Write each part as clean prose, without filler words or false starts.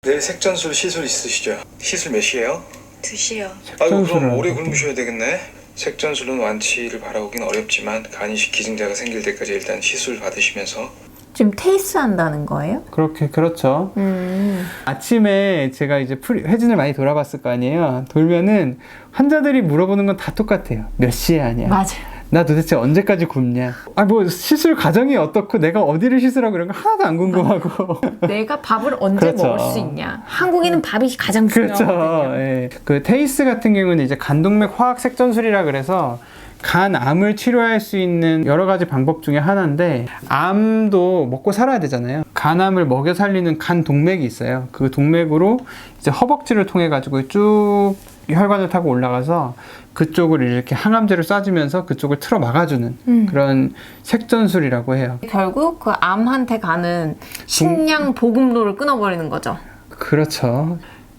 내일 색전술 시술 있으시죠? 시술 몇 시에요? 2시요. 아이고 그럼 오래 굶으셔야 되겠네. 색전술은 완치를 바라보긴 어렵지만 간이식 기증자가 생길 때까지 일단 시술 받으시면서. 지금 테이스 한다는 거예요? 그렇죠. 아침에 제가 이제 회진을 많이 돌아봤을 거 아니에요. 돌면은 환자들이 물어보는 건 다 똑같아요. 몇 시에 하냐? 맞아요. 나 도대체 언제까지 굶냐? 뭐 시술 과정이 어떻고 내가 어디를 시술하고 이런 거 하나도 안 궁금하고. 내가 밥을 언제 그렇죠. 먹을 수 있냐? 한국인은 밥이 가장 중요하거든요. 그렇죠. 예. 그 테이스 같은 경우는 이제 간동맥 화학 색전술이라 그래서 간암을 치료할 수 있는 여러 가지 방법 중에 하나인데, 암도 먹고 살아야 되잖아요. 간암을 먹여 살리는 간 동맥이 있어요. 그 동맥으로 이제 허벅지를 통해 가지고 쭉 혈관을 타고 올라가서 그쪽을 이렇게 항암제를 쏴주면서 그쪽을 틀어 막아주는 그런 색전술이라고 해요. 결국 그 암한테 가는 식량 보급로를 끊어버리는 거죠. 그렇죠.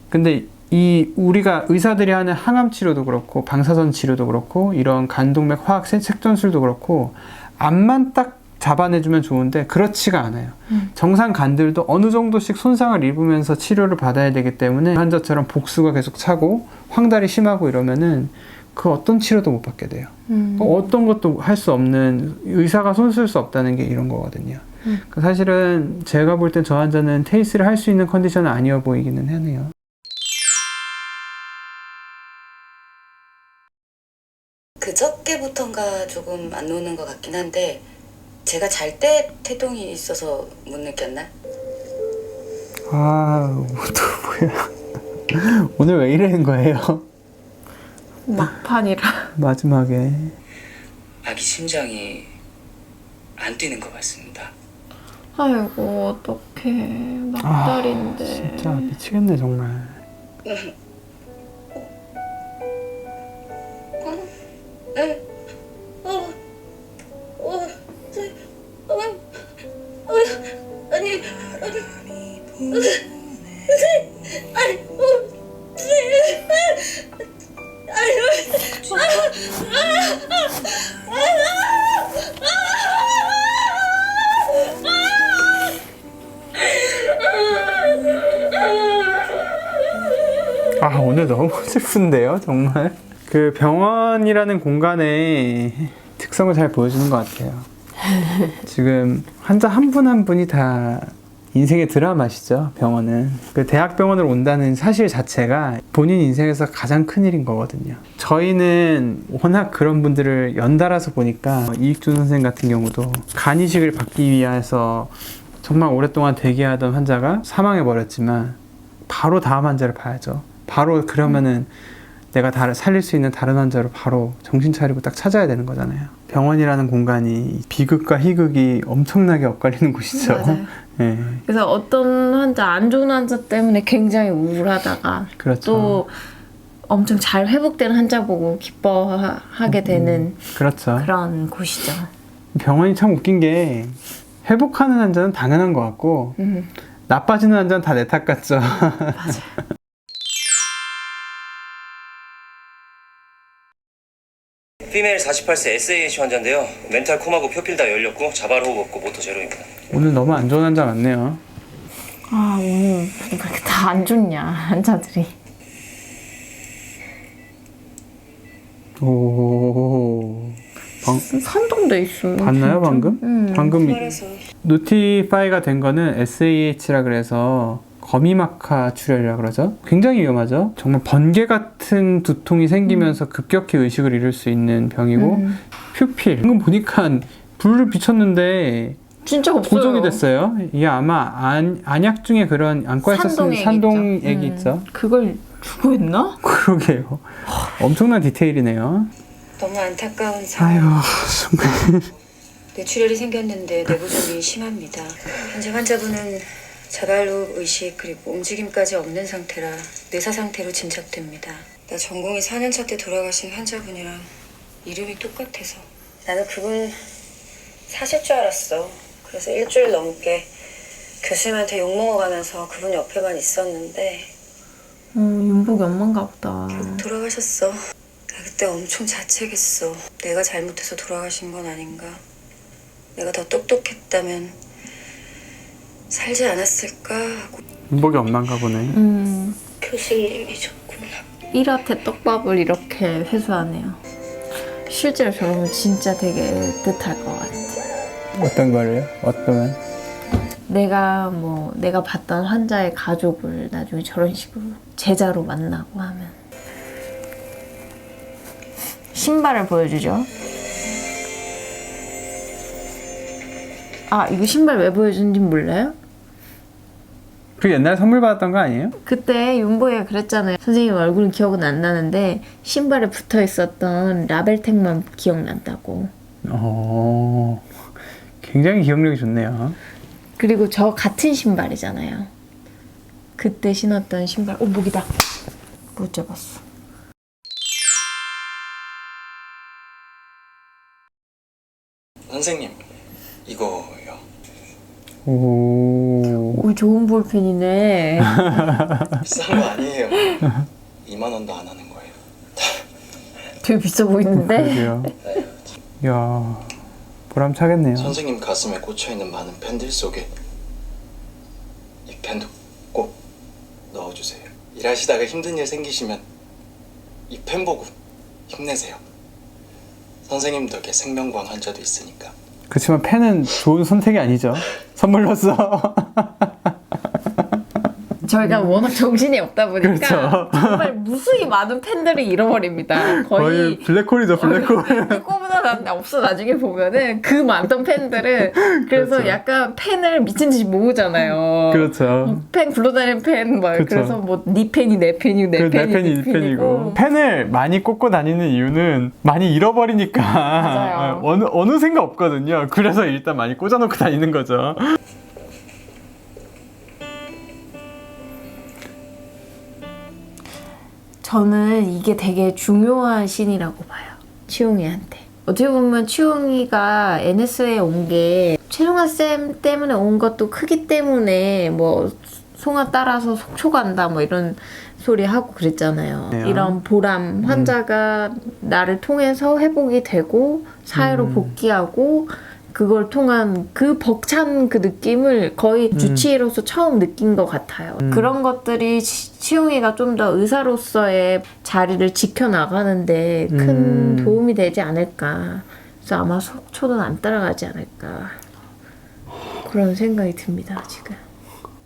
근데 우리가 의사들이 하는 항암 치료도 그렇고 방사선 치료도 그렇고 이런 간동맥 화학 색전술도 그렇고 암만 딱 잡아내주면 좋은데 그렇지가 않아요. 정상 간들도 어느 정도씩 손상을 입으면서 치료를 받아야 되기 때문에 환자처럼 복수가 계속 차고 황달이 심하고 이러면은 그 어떤 치료도 못 받게 돼요. 어떤 것도 할 수 없는, 의사가 손 쓸 수 없다는 게 이런 거거든요. 사실은 제가 볼 땐 저 환자는 테이스를 할 수 있는 컨디션은 아니어 보이기는 하네요. 그저께부턴가 조금 안 노는 것 같긴 한데 제가 잘 때 태동이 있어서 못 느꼈나? 아, 또 뭐야. 오늘 왜 이러는 거예요? 막판이라. 마지막에. 아기 심장이 안 뛰는 것 같습니다. 아이고 어떡해. 막달인데. 진짜 미치겠네 정말. 아, 오늘 너무 슬픈데요 정말. 그 병원이라는 공간의 특성을 잘 보여주는 것 같아요. 지금 환자 한 분 한 분이 다 인생의 드라마시죠. 병원은 그 대학병원을 온다는 사실 자체가 본인 인생에서 가장 큰일인 거거든요. 저희는 워낙 그런 분들을 연달아서 보니까, 이익준 선생님 같은 경우도 간 이식을 받기 위해서 정말 오랫동안 대기하던 환자가 사망해 버렸지만 바로 다음 환자를 봐야죠. 바로 그러면은 내가 살릴 수 있는 다른 환자로 바로 정신 차리고 딱 찾아야 되는 거잖아요. 병원이라는 공간이 비극과 희극이 엄청나게 엇갈리는 곳이죠. 맞아요. 네. 그래서 어떤 환자, 안 좋은 환자 때문에 굉장히 우울하다가 그렇죠. 또 엄청 잘 회복된 환자 보고 기뻐하게 되는 그렇죠. 그런 곳이죠. 병원이 참 웃긴 게 회복하는 환자는 당연한 것 같고 나빠지는 환자는 다 내 탓 같죠. 맞아요. 피메일 48세 SAH 환자인데요. 멘탈 콤하고 표필 다 열렸고 자발 호흡 없고 모터 제로입니다. 오늘 너무 안 좋은 환자 많네요. 아, 오늘 그렇게 다 안 좋냐, 환자들이. 오. 선동돼 있어. 봤나요 방금? 방금 그래서 노티파이가 된 거는 SAH라 그래서 거미막하 출혈이라 그러죠. 굉장히 위험하죠. 정말 번개 같은 두통이 생기면서 급격히 의식을 잃을 수 있는 병이고, 퓨필 방금 보니까 불을 비쳤는데 진짜 없어요. 고정이 됐어요. 이게 아마 안약 중에 그런 안과에서 쓰는 산동액이 있죠. 그걸 주고 했나? 그러게요. 엄청난 디테일이네요. 너무 안타까운 상황. 아유 정말. 뇌출혈이 생겼는데 내부종이 심합니다. 현재 환자분은 자발호흡 의식 그리고 움직임까지 없는 상태라 뇌사 상태로 짐작됩니다. 나 전공이 4년차 때 돌아가신 환자분이랑 이름이 똑같아서 나는 그분 사실 줄 알았어. 그래서 일주일 넘게 교수님한테 욕먹어가면서 그분 옆에만 있었는데 윤복이 엄마인가 보다. 돌아가셨어. 나 그때 엄청 자책했어. 내가 잘못해서 돌아가신 건 아닌가. 내가 더 똑똑했다면 살지 않았을까 하고. 문복이 엄마인가 보네. 교실이 좋구나. 1화태 떡밥을 이렇게 회수하네요. 실제로 저러면 진짜 되게 뜻할 것 같아. 어떤 거를요? 어떤? 내가 봤던 환자의 가족을 나중에 저런 식으로 제자로 만나고 하면. 신발을 보여주죠. 아, 이거 신발 왜 보여주는지 몰라요? 그 옛날에 선물 받았던 거 아니에요? 그때 윤보이가 그랬잖아요. 선생님 얼굴은 기억은 안 나는데 신발에 붙어 있었던 라벨텍만 기억난다고. 굉장히 기억력이 좋네요. 그리고 저 같은 신발이잖아요. 그때 신었던 신발. 목이다. 못 잡았어. 선생님, 이거요. 오, 좋은 볼펜이네. 비싼 거 아니에요. 2만 원도 안 하는 거예요. 되게 비싸 보이는데? 그러게요. 이야, 보람차겠네요. 선생님 가슴에 꽂혀있는 많은 펜들 속에 이 펜도 꼭 넣어주세요. 일하시다가 힘든 일 생기시면 이 펜 보고 힘내세요. 선생님 덕에 생명관 환자도 있으니까. 그렇지만 펜은 좋은 선택이 아니죠. 선물로서. 저희가 워낙 정신이 없다 보니까 그렇죠. 정말 무수히 많은 펜들을 잃어버립니다. 거의 블랙홀이죠, 블랙홀. 꼽으나 났는데 없어. 나중에 보면은 그 많던 펜들을 그래서 그렇죠. 약간 펜을 미친 듯이 모으잖아요. 그렇죠. 펜 굴러다니는 펜 막 그렇죠. 그래서 뭐 네 펜이 내 펜이고 내 펜이 네 펜이고. 펜을 많이 꽂고 다니는 이유는 많이 잃어버리니까 맞아요. 어느 생각 없거든요. 그래서 일단 많이 꽂아놓고 다니는 거죠. 저는 이게 되게 중요한 씬이라고 봐요. 치용이한테. 어떻게 보면 치용이가 NS에 온 게 최종아 쌤 때문에 온 것도 크기 때문에 뭐 송아 따라서 속초 간다 뭐 이런 소리 하고 그랬잖아요. 네. 이런 보람, 환자가 나를 통해서 회복이 되고 사회로 복귀하고 그걸 통한 그 벅찬 그 느낌을 거의 주치의로서 처음 느낀 것 같아요. 그런 것들이 치용이가 좀 더 의사로서의 자리를 지켜나가는데 큰 도움이 되지 않을까. 그래서 아마 속초는 안 따라가지 않을까. 그런 생각이 듭니다, 지금.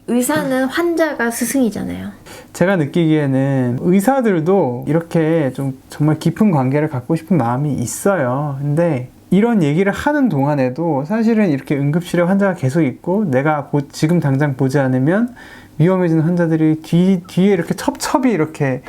의사는 환자가 스승이잖아요. 제가 느끼기에는 의사들도 이렇게 좀 정말 깊은 관계를 갖고 싶은 마음이 있어요. 근데 이런 얘기를 하는 동안에도 사실은 이렇게 응급실에 환자가 계속 있고 내가 지금 당장 보지 않으면 위험해지는 환자들이 뒤에 이렇게 첩첩이 이렇게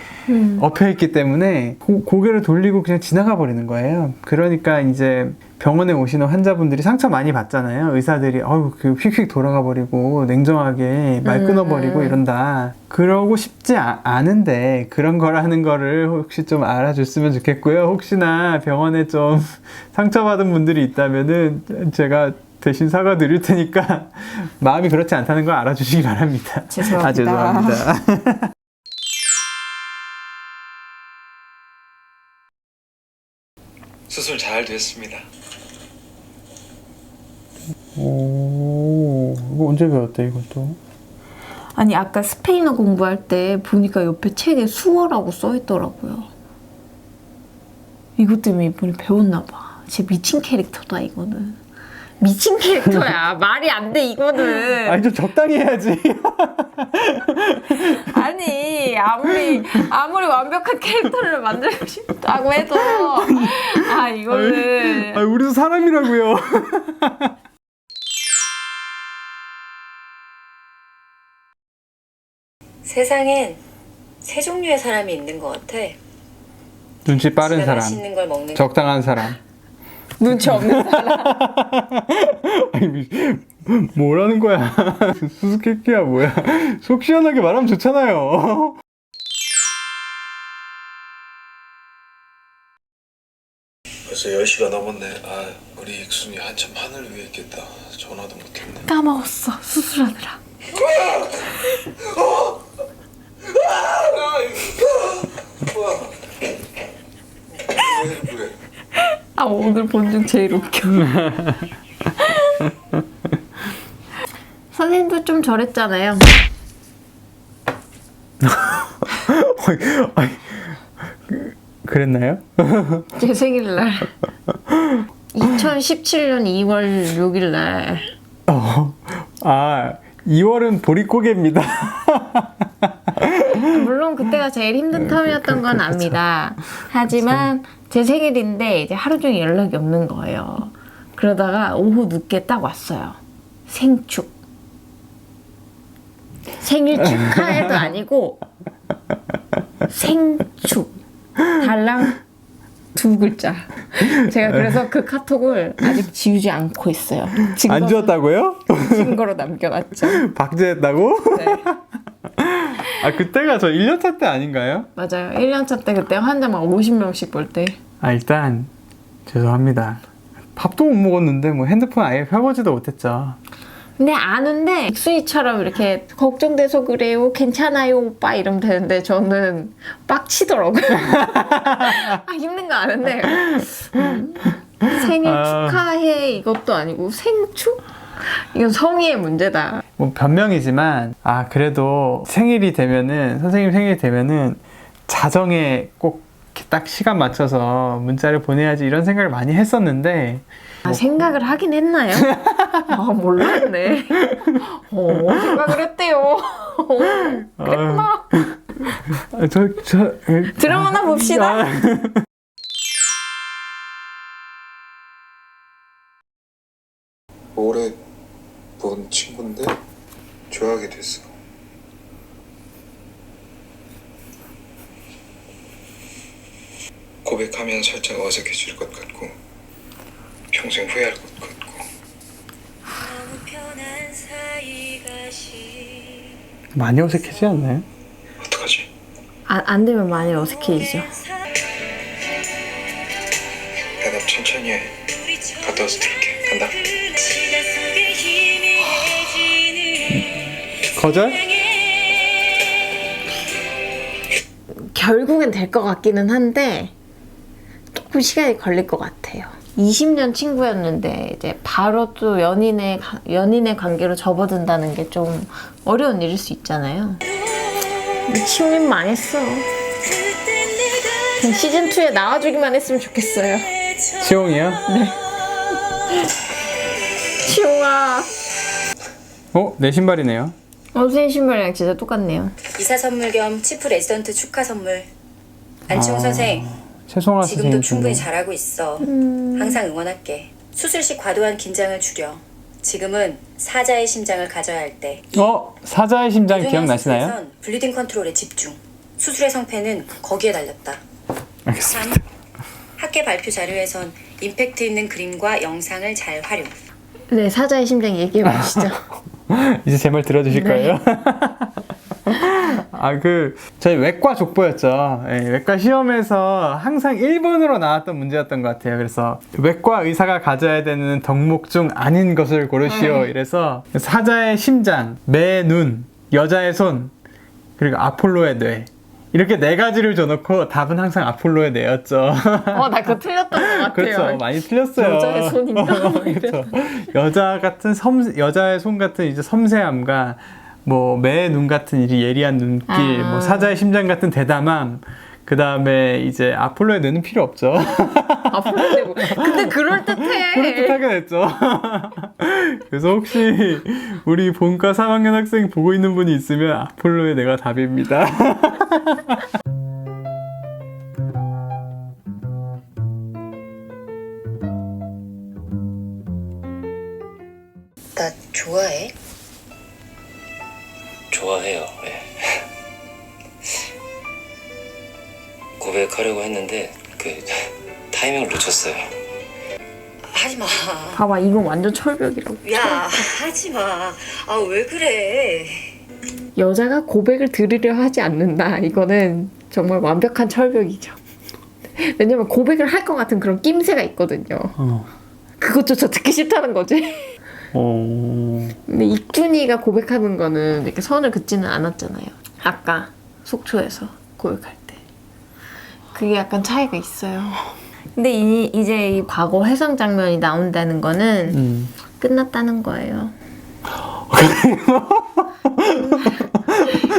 엎여있기 때문에 고개를 돌리고 그냥 지나가 버리는 거예요. 그러니까 이제 병원에 오시는 환자분들이 상처 많이 받잖아요. 의사들이 그 휙휙 돌아가 버리고 냉정하게 말 끊어버리고 이런다. 그러고 싶지 않은데 그런 거라는 거를 혹시 좀 알아줬으면 좋겠고요. 혹시나 병원에 좀 상처받은 분들이 있다면은 제가 대신 사과 드릴 테니까 마음이 그렇지 않다는 걸 알아주시기 바랍니다. 죄송합니다. 죄송합니다. 수술 잘 됐습니다. 오, 이거 언제 배웠대 이것도? 아니 아까 스페인어 공부할 때 보니까 옆에 책에 수어라고 써있더라고요. 이것 때문에 이번에 배웠나 봐. 진짜 미친 캐릭터다 이거는. 미친 캐릭터야. 말이 안 돼 이거는. 아니 좀 적당히 해야지. 아니 아무리 완벽한 캐릭터를 만들고 싶다고 해도 이거는 아니, 우리도 사람이라고요. 세상엔 세 종류의 사람이 있는 것 같아. 눈치 빠른 집에 사람, 맛있는 걸 먹는 적당한 사람. 눈치 없는 사람. 아니, 뭐라는 거야? 수수께끼야 뭐야? 속 시원하게 말하면 좋잖아요. 벌써 10시가 넘었네. 우리 익순이 한참 하늘 위에 있겠다. 전화도 못했네. 까먹었어 수술하느라. 그래. 오늘 본 중 제일 웃겨. 선생님도 좀 저랬잖아요. 아니, 그랬나요? 제 생일날 2017년 2월 6일날 2월은 보릿고개입니다. 물론 그때가 제일 힘든 텀이었던 건 압니다. 하지만 제 생일인데 이제 하루 종일 연락이 없는 거예요. 그러다가 오후 늦게 딱 왔어요. 생축. 생일 축하해도 아니고 생축. 달랑 2글자. 제가 그래서 그 카톡을 아직 지우지 않고 있어요. 안 지웠다고요? 증거로 남겨놨죠. 박제했다고? 네. 그때가 저 1년차 때 아닌가요? 맞아요. 1년차 때 그때 환자 막 50명씩 볼 때. 일단 죄송합니다. 밥도 못 먹었는데 뭐 핸드폰 아예 펴보지도 못했죠. 근데 아는데 익순이처럼 이렇게 걱정돼서 그래요. 괜찮아요 오빠 이러면 되는데 저는 빡치더라고요. 힘든 거 아는데 생일 축하해 이것도 아니고 생축? 이건 성의의 문제다. 뭐 변명이지만 그래도 생일이 되면은 선생님 생일이 되면은 자정에 꼭 이렇게 딱 시간 맞춰서 문자를 보내야지 이런 생각을 많이 했었는데 생각을 하긴 했나요? 몰랐네. 생각을 했대요. 그랬구나. 드라마나 봅시다. 오래 본 친구인데 좋아하게 됐어. 고백하면 살짝 어색해질 것 같고 평생 후회할 것 같고. 많이 어색해지지 않나요? 어떡하지? 안 되면 많이 어색해지죠. 대답 천천히 해. 갔다 와서 들을게. 간다. 거절? 결국엔 될 것 같기는 한데 조금 시간이 걸릴 것 같아요. 20년 친구였는데 이제 바로 또 연인의 관계로 접어든다는 게 좀 어려운 일일 수 있잖아요. 치용님 망했어. 그냥 시즌 2에 나와주기만 했으면 좋겠어요. 치용이요? 치용아. 내 신발이네요. 선생님 신발이랑 진짜 똑같네요. 이사 선물 겸 치프 레지던트 축하 선물. 안치홍 선생, 최송아 지금도 선생님 충분히 주네. 잘하고 있어. 항상 응원할게. 수술 시 과도한 긴장을 줄여. 지금은 사자의 심장을 가져야 할 때. 사자의 심장 이종현 기억나시나요? 수술에선 블리딩 컨트롤에 집중. 수술의 성패는 거기에 달렸다. 알겠습니다. 학회 발표 자료에선 임팩트 있는 그림과 영상을 잘 활용. 네, 사자의 심장 얘기해 보시죠. 이제 제 말 들어주실 거예요? 저희 외과 족보였죠. 외과 시험에서 항상 1번으로 나왔던 문제였던 것 같아요. 그래서 외과 의사가 가져야 되는 덕목 중 아닌 것을 고르시오. 이래서 사자의 심장, 매 눈, 여자의 손, 그리고 아폴로의 뇌. 이렇게 4가지를 줘놓고 답은 항상 아폴로의 뇌였죠. 나 그거 틀렸던 것 같아요. 그렇죠. 많이 틀렸어요. 여자의 손인가? 그렇죠. 여자의 손 같은 이제 섬세함과 뭐 매 눈 같은 이 예리한 눈길, 뭐 사자의 심장 같은 대담함, 그 다음에 이제 아폴로의 뇌는 필요 없죠. 아폴로의 뇌. 근데 그럴듯해. 그럴듯하게 됐죠. 그래서 혹시 우리 본과 3학년 학생 보고 있는 분이 있으면 아폴로의 뇌가 답입니다. 나 좋아해? 좋아해요. 네. 고백하려고 했는데 타이밍을 놓쳤어요. 하지 마. 봐봐, 이건 완전 철벽이라고. 야, 하지 마. 왜 그래? 여자가 고백을 들으려 하지 않는다. 이거는 정말 완벽한 철벽이죠. 왜냐면 고백을 할 것 같은 그런 낌새가 있거든요. 그것조차 듣기 싫다는 거지. 근데 익준이가 고백하는 거는 이렇게 선을 긋지는 않았잖아요. 아까 속초에서 고백할 때. 그게 약간 차이가 있어요. 근데 이제 이 과거 회상 장면이 나온다는 거는 끝났다는 거예요.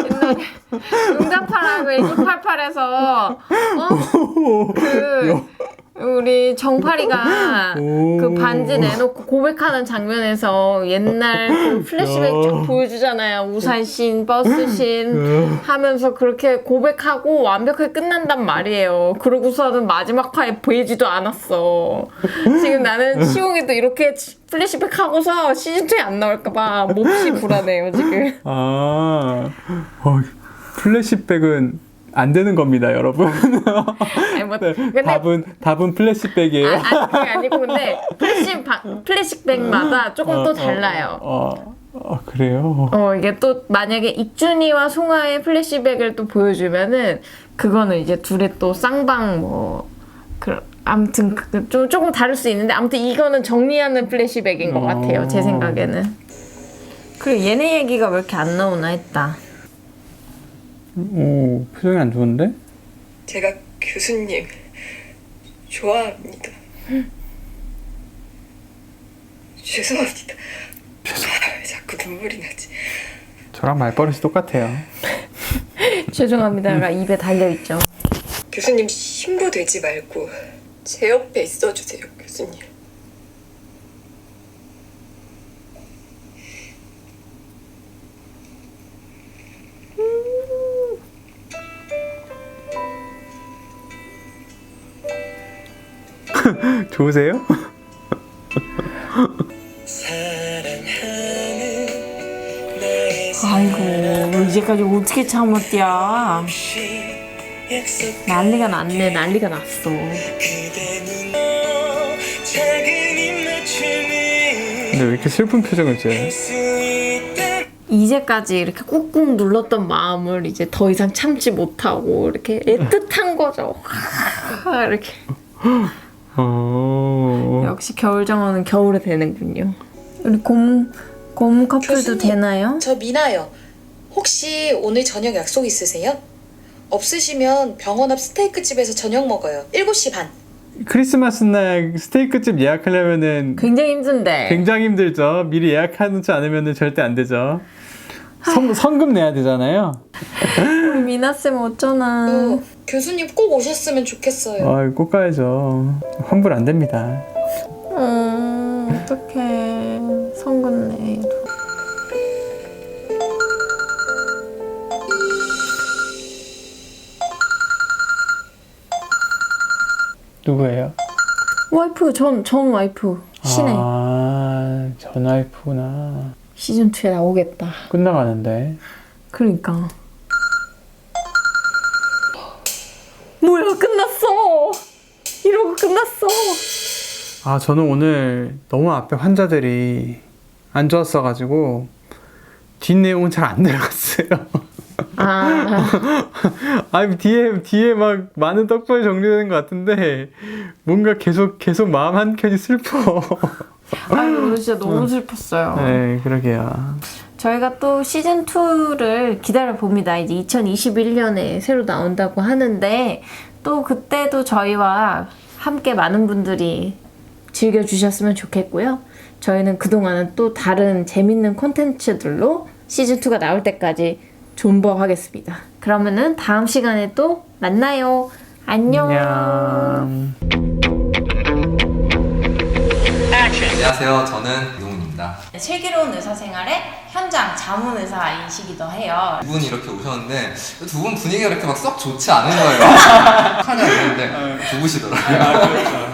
옛날 응답하라고 1988에서 우리 정파리가 그 반지 내놓고 고백하는 장면에서 옛날 그 플래시백 쫙 보여주잖아요. 우산씬, 버스씬 하면서 그렇게 고백하고 완벽하게 끝난단 말이에요. 그러고서는 마지막 화에 보이지도 않았어. 지금 나는 시용이도 이렇게 플래시백 하고서 시즌2에 안 나올까봐 몹시 불안해요, 지금. 플래시백은 안 되는 겁니다, 여러분. 아니, 뭐, 근데 답은 플래시백이에요. 그게 아니고 근데 플래시백마다 조금 또 달라요. 그래요? 이게 또 만약에 익준이와 송아의 플래시백을 또 보여주면은 그거는 이제 둘의 또 쌍방 아무튼 조금 다를 수 있는데 아무튼 이거는 정리하는 플래시백인 것 같아요, 제 생각에는. 그리고 얘네 얘기가 왜 이렇게 안 나오나 했다. 오, 표정이 안 좋은데? 제가 교수님 좋아합니다. 죄송합니다. 왜 자꾸 눈물이 나지? 저랑 말버릇이 똑같아요. 죄송합니다가 입에 달려있죠. 교수님 신부 되지 말고 제 옆에 있어주세요, 교수님. 좋으세요? 아이고 이제까지 어떻게 참았디야. 난리가 났네. 난리가 났어. 근데 왜 이렇게 슬픈 표정을 지어요? 이제까지 이렇게 꾹꾹 눌렀던 마음을 이제 더 이상 참지 못하고 이렇게 애틋한 거죠. 이렇게. 역시 겨울 정원은 겨울에 되는군요. 우리 고문 커플도 교수님, 되나요? 저 미나요. 혹시 오늘 저녁 약속 있으세요? 없으시면 병원 앞 스테이크 집에서 저녁 먹어요. 7시 반. 크리스마스 날 스테이크집 예약하려면은 굉장히 힘든데. 굉장히 힘들죠. 미리 예약하지 않으면 절대 안 되죠. 성금 내야 되잖아요. 우리 미나쌤 어쩌나. 교수님 꼭 오셨으면 좋겠어요. 꼭 가야죠. 환불 안 됩니다. 어떡해. 성근네. 누구예요? 와이프, 전 와이프. 신혜. 전 와이프구나. 시즌2에 나오겠다. 끝나가는데. 그러니까. 뭐야, 끝났어! 이러고 끝났어! 저는 오늘 너무 앞에 환자들이 안 좋았어가지고 뒷내용은 잘 안 들어갔어요. 뒤에 막 많은 떡밥이 정리되는 것 같은데 뭔가 계속 마음 한켠이 슬퍼. 오늘 진짜 너무 슬펐어요. 네, 그러게요. 저희가 또 시즌2를 기다려봅니다. 이제 2021년에 새로 나온다고 하는데 또 그때도 저희와 함께 많은 분들이 즐겨주셨으면 좋겠고요. 저희는 그동안은 또 다른 재밌는 콘텐츠들로 시즌2가 나올 때까지 존버하겠습니다. 그러면은 다음 시간에 또 만나요. 안녕. 안녕하세요. 저는 이동훈입니다. 슬기로운 의사생활의 현장 자문의사이시기도 해요. 두 분이 이렇게 오셨는데 두 분 분위기가 이렇게 막 썩 좋지 않은 거예요. 하냐 이랬는데 부부시더라고요.